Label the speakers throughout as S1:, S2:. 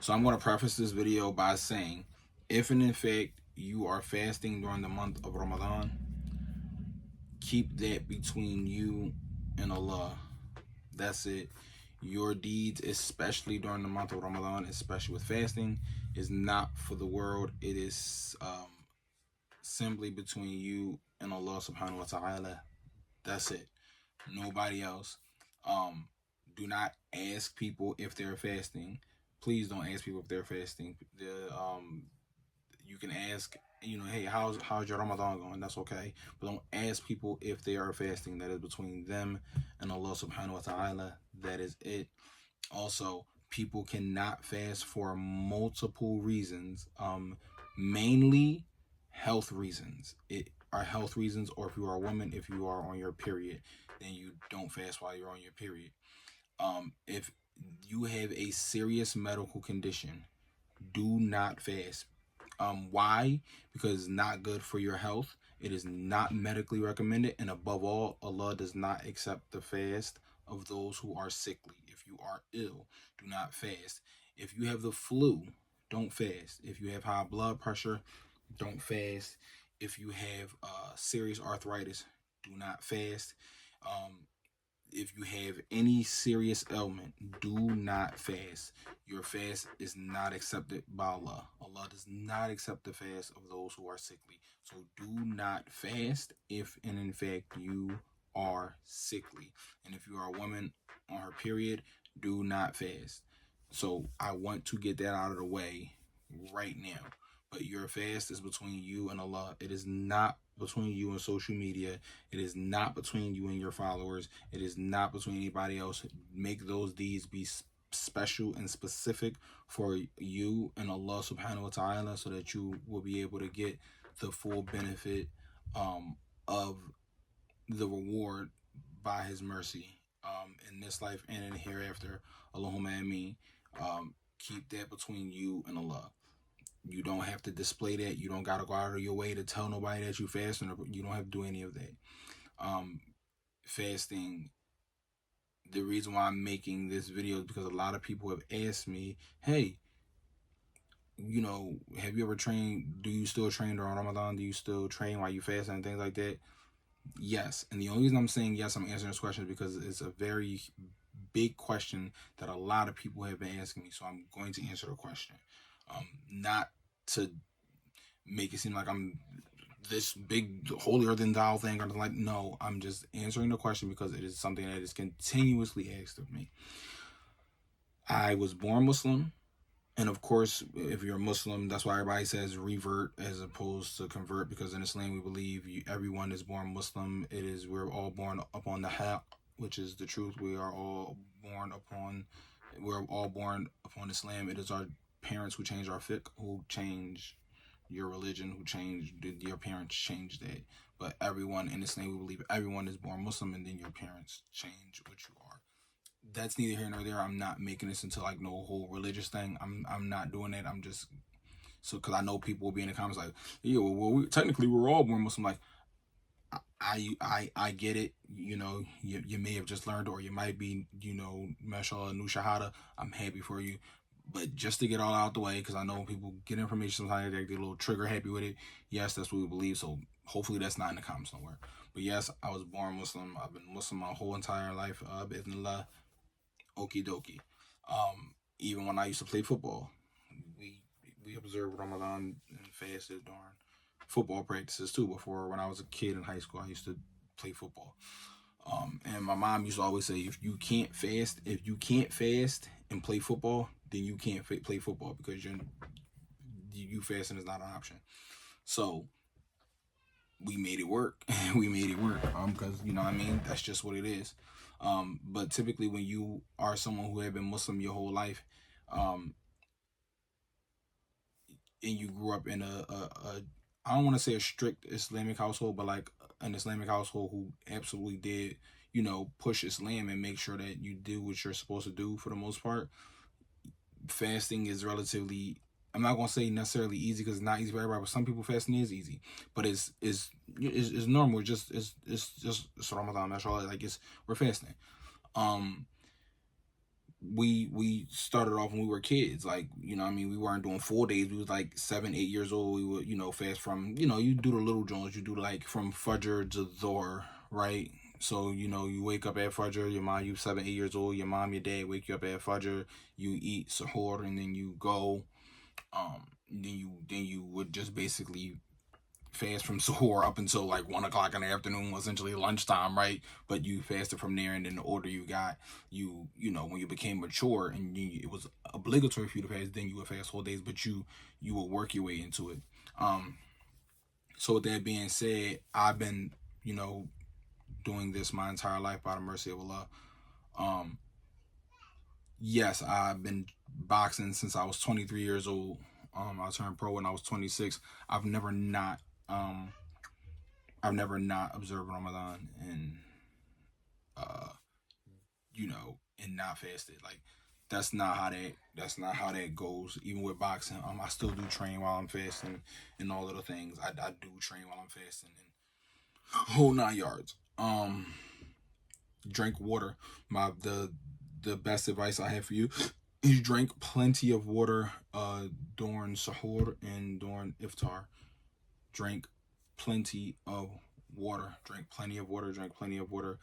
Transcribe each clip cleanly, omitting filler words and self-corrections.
S1: So I'm going to preface this video by saying, if and in fact you are fasting during the month of Ramadan, keep that between you and Allah. That's it. Your deeds, especially during the month of Ramadan, especially with fasting, is not for the world. It is simply between you and Allah subhanahu wa ta'ala. That's it. Nobody else. Um, do not ask people if they're fasting. Please don't ask people if they're fasting. You can ask, hey, how's your Ramadan going? That's okay. But don't ask people if they are fasting. That is between them and Allah subhanahu wa ta'ala. That is it. Also, people cannot fast for multiple reasons. Mainly health reasons. It are health reasons, or if you are a woman, if you are on your period, then you don't fast while you're on your period. If you have a serious medical condition, do not fast. Why? Because it's not good for your health. It is not medically recommended, and above all, Allah does not accept the fast of those who are sickly. If you are ill, do not fast. If you have the flu, don't fast. If you have high blood pressure, don't fast. If you have serious arthritis, do not fast. If you have any serious ailment, do not fast. Your fast is not accepted by Allah. Allah does not accept the fast of those who are sickly. So do not fast if and in fact you are sickly. And if you are a woman on her period, do not fast. So I want to get that out of the way right now. But your fast is between you and Allah. It is not between you and social media. It is not between you and your followers. It is not between anybody else. Make those deeds be special and specific for you and Allah subhanahu wa ta'ala, so that you will be able to get the full benefit of the reward by His mercy in this life and in the hereafter. Allahumma ameen. Keep that between you and Allah. You don't have to display that. You don't got to go out of your way to tell nobody that you fasting. You don't have to do any of that. Fasting, the reason why I'm making this video is because a lot of people have asked me, hey, have you ever trained? Do you still train during Ramadan? Do you still train while you fast and things like that? Yes. And the only reason I'm saying yes, I'm answering this question, is because it's a very big question that a lot of people have been asking me. So I'm going to answer the question. Not to make it seem like I'm this big holier than thou thing or something. Like, no, I'm just answering the question because it is something that is continuously asked of me. I was born Muslim, and of course, if you're a Muslim, that's why everybody says revert as opposed to convert, because in Islam we believe everyone is born Muslim. We're all born upon the haqq, which is the truth. We're all born upon Islam. It is our parents who change our fiqh, who change your religion, who changed your parents changed that. But everyone in Islam, we believe everyone is born Muslim, and then your parents change what you are. That's neither here nor there. I'm not making this into like no whole religious thing. I'm not doing that. I'm just because I know people will be in the comments like, yeah, well, technically we're all born Muslim. Like, I get it. You may have just learned, or you might be, mashallah, new shahada. I'm happy for you. But just to get all out the way, because I know people get information sometimes, they get a little trigger happy with it. Yes, that's what we believe. So hopefully that's not in the comments somewhere. But yes, I was born Muslim. I've been Muslim my whole entire life. Bismillah, okie dokie. Even when I used to play football, we observed Ramadan and fasted during football practices too. Before, when I was a kid in high school, I used to play football. And my mom used to always say, if you can't fast and play football, then you can't play football, because you fasting is not an option. So we made it work. Because that's just what it is. But typically when you are someone who have been Muslim your whole life, and you grew up in a I don't want to say a strict Islamic household, but like an Islamic household who absolutely did, push Islam and make sure that you do what you're supposed to do for the most part. Fasting is relatively, I'm not gonna say necessarily easy, because it's not easy for everybody, but some people fasting is easy. But it's normal. It's just Ramadan, mashallah. Like, we're fasting. we started off when we were kids. Like, you know what I mean, we weren't doing 4 days. We was like 7, 8 years old. We would, fast from, you do the little Jones. You do like from Fajr to Zohr, right? So, you wake up at Fajr, your mom, you 7, 8 years old, your mom, your dad wake you up at Fajr, you eat Sahur, and then you go, then you would just basically fast from Sahur up until like 1 o'clock in the afternoon, essentially lunchtime, right? But you fasted from there, and then the order you got, when you became mature and it was obligatory for you to fast, then you would fast whole days, but you would work your way into it. Um, so with that being said, I've been, doing this my entire life by the mercy of Allah. Um, yes, I've been boxing since I was 23 years old. I turned pro when I was 26. I've never not um I've never not observed Ramadan uh and not fasted. Like, that's not how that goes. Even with boxing, I still do train while I'm fasting and all of the things. I do train while I'm fasting and whole 9 yards. Drink water. The best advice I have for you is drink plenty of water during sahur and during iftar. Drink plenty of water. Drink plenty of water. Drink plenty of water.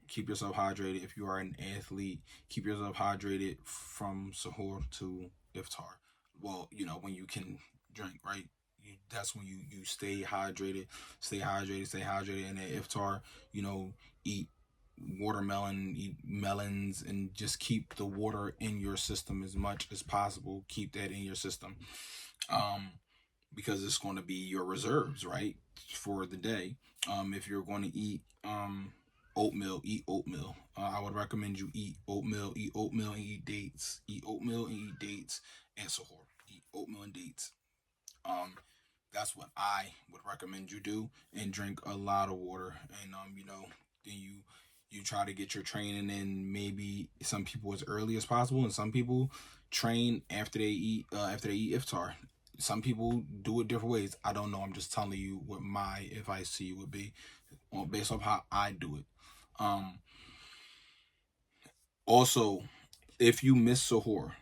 S1: Keep yourself hydrated. If you are an athlete, keep yourself hydrated from sahur to iftar. Well, when you can drink, right? That's when you stay hydrated, stay hydrated, stay hydrated. And at iftar, eat watermelon, eat melons, and just keep the water in your system as much as possible. Keep that in your system. Um, because it's going to be your reserves, right, for the day. If you're going to oatmeal, eat oatmeal. I would recommend you eat oatmeal, and eat dates. Eat oatmeal and eat dates and sahur. Eat oatmeal and dates. Um, that's what I would recommend you do, and drink a lot of water. And then you try to get your training in, maybe some people as early as possible, and some people train after they eat iftar. Some people do it different ways. I don't know. I'm just telling you what my advice to you would be, based off how I do it. Um, Also, if you miss sahur,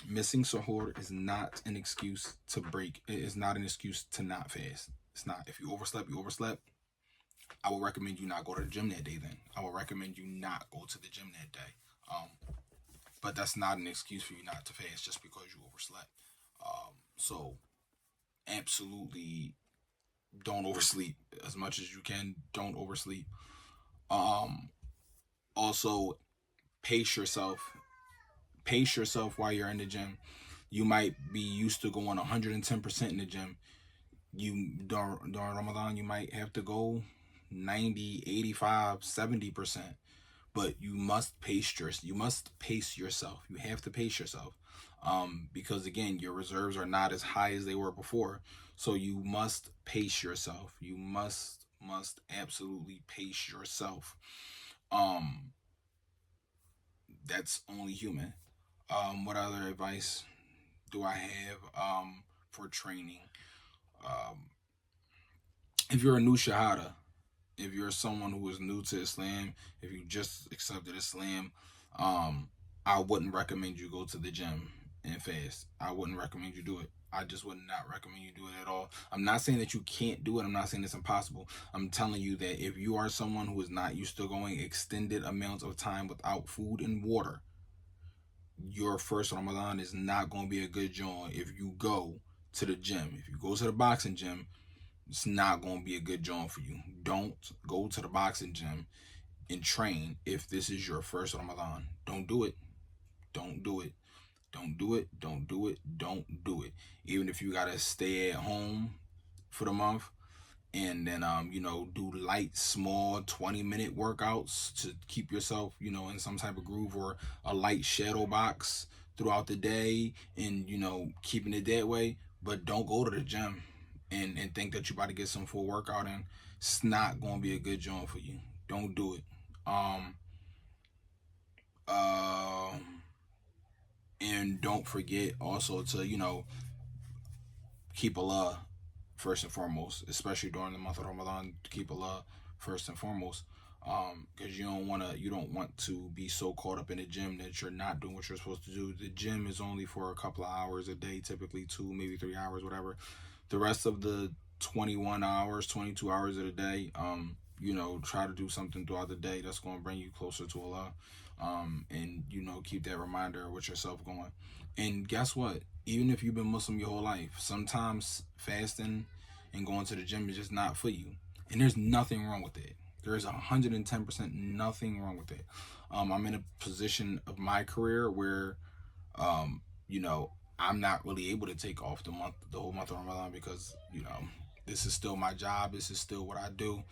S1: missing sahur is not an excuse to break. It is not an excuse to not fast. It's not. If you overslept, you overslept. I would recommend you not go to the gym that day. Then I would recommend you not go to the gym that day. Um, but that's not an excuse for you not to fast just because you overslept. So absolutely don't oversleep as much as you can. Don't oversleep. Um, Also, pace yourself. Pace yourself while you're in the gym. You might be used to going 110% in the gym. During Ramadan, you might have to go 90, 85, 70%. But you must pace yourself. You have to pace yourself. Because again, your reserves are not as high as they were before. So you must pace yourself. You must absolutely pace yourself. Um, that's only human. What other advice do I have for training? Um, if you're a new shahada, if you're someone who is new to Islam, if you just accepted Islam, I wouldn't recommend you go to the gym and fast. I wouldn't recommend you do it. I just would not recommend you do it at all. I'm not saying that you can't do it. I'm not saying it's impossible. I'm telling you that if you are someone who is not used to going extended amounts of time without food and water, your first Ramadan is not going to be a good joint if you go to the gym. If you go to the boxing gym, it's not going to be a good joint for you. Don't go to the boxing gym and train if this is your first Ramadan. Don't do it. Don't do it. Don't do it. Don't do it. Don't do it. Even if you got to stay at home for the month, and then do light, small 20-minute workouts to keep yourself in some type of groove, or a light shadow box throughout the day, and keeping it that way. But don't go to the gym and think that you're about to get some full workout in. It's not going to be a good joint for you. Don't do it. um uh and don't forget also to keep Allah first and foremost, especially during the month of Ramadan. To keep Allah first and foremost. Because you don't want to be so caught up in the gym that you're not doing what you're supposed to do. The gym is only for a couple of hours a day, typically 2, maybe 3 hours, whatever. The rest of the 21 hours, 22 hours of the day, try to do something throughout the day that's going to bring you closer to Allah. And keep that reminder with yourself going. And guess what? Even if you've been Muslim your whole life, sometimes fasting and going to the gym is just not for you. And there's nothing wrong with it. There's 110% nothing wrong with it. I'm in a position of my career where, I'm not really able to take off the whole month of Ramadan because, this is still my job. This is still what I do.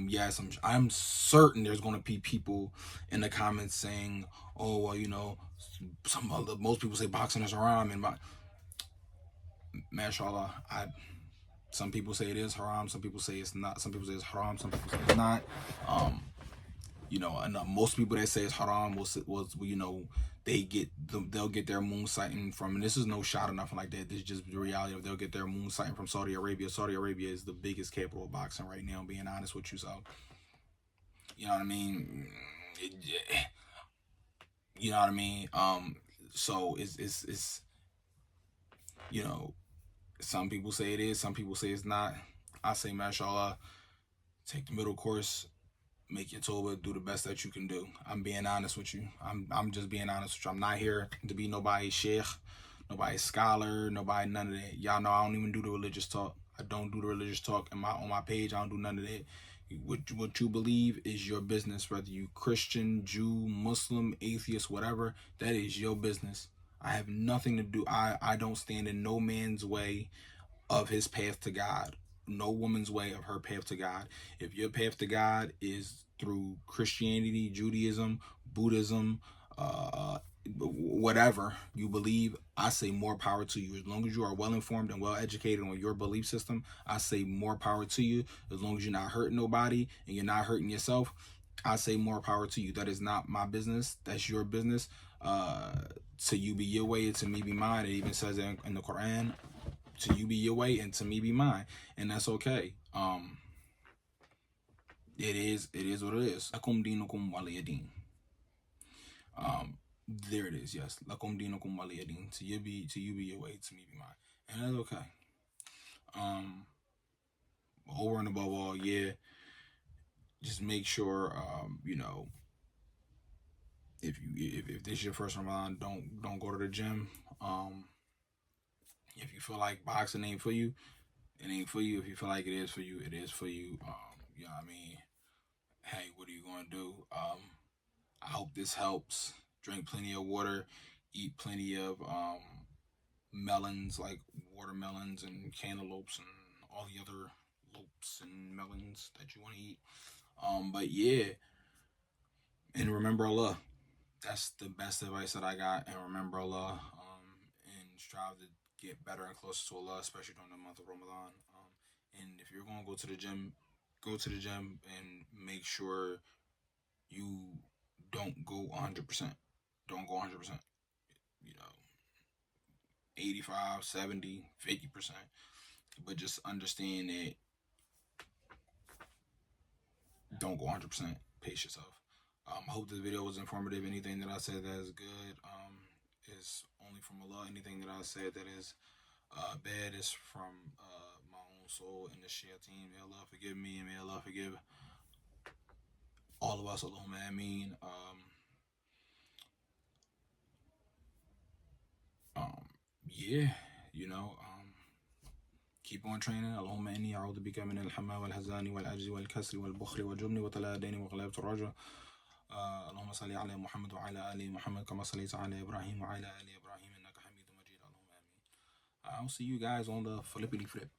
S1: Yes, I'm certain there's going to be people in the comments saying, "Oh, well, most people say boxing is haram," and mashallah, some people say it is haram. Some people say it's not. Some people say it's haram. Some people say it's not. And most people that say it's haram they'll get their moon sighting from, and this is no shot or nothing like that. This is just the reality of they'll get their moon sighting from Saudi Arabia. Saudi Arabia is the biggest capital of boxing right now, being honest with you. So, you know what I mean? You know what I mean? So it's some people say it is, some people say it's not. I say, mashallah, take the middle course, make your Tawbah, do the best that you can do. I'm being honest with you. I'm just being honest with you. I'm not here to be nobody's sheikh, nobody's scholar, nobody, none of that. Y'all know I don't even do the religious talk. I don't do the religious talk on my page. I don't do none of that. What you believe is your business, whether you Christian, Jew, Muslim, atheist, whatever, that is your business. I have nothing to do. I don't stand in no man's way of his path to God. No woman's way of her path to God. If your path to God is through Christianity, Judaism, Buddhism, whatever you believe, I say more power to you. As long as you are well informed and well educated on your belief system, I say more power to you. As long as you're not hurting nobody and you're not hurting yourself, I say more power to you. That is not my business. That's your business. To you be your way and to me be mine. It even says in the Quran, to you be your way and to me be mine. And that's okay. It is what it is. Lakum dinukum waliyadin. There it is, yes. Lakum dinukum waliyadin. To you be your way, to me be mine. And that's okay. Over and above all, just make sure if this is your first Ramadan, don't go to the gym. If you feel like boxing ain't for you, it ain't for you. If you feel like it is for you, it is for you. You know what I mean? Hey, what are you gonna do? I hope this helps. Drink plenty of water, eat plenty of melons like watermelons and cantaloupes and all the other lopes and melons that you want to eat. But yeah, and remember Allah. That's the best advice that I got. And remember Allah, and strive to get better and closer to Allah, especially during the month of Ramadan. And if you're gonna go to the gym, go to the gym and make sure you don't go 100%. Don't go 100%. 85, 70, 50%. But just understand that don't go 100%. Pace yourself. I hope this video was informative. Anything that I said that is good is only from Allah. Anything that I said that is bad is from my own soul and the Shia team. May Allah forgive me and may Allah forgive all of us. Allahumma ameen. Yeah, keep on training. اللهم إني أعوذ بك من الحمى والحزن والعجز والكسل والبخل والجبن وطلاء الدين وغلبة الرجل. اللهم صل على محمد وعلى آل محمد كما صليت على إبراهيم وعلى آل إبراهيم إنك حميد مجيد. اللهم آمين. I'll see you guys on the flippity flip.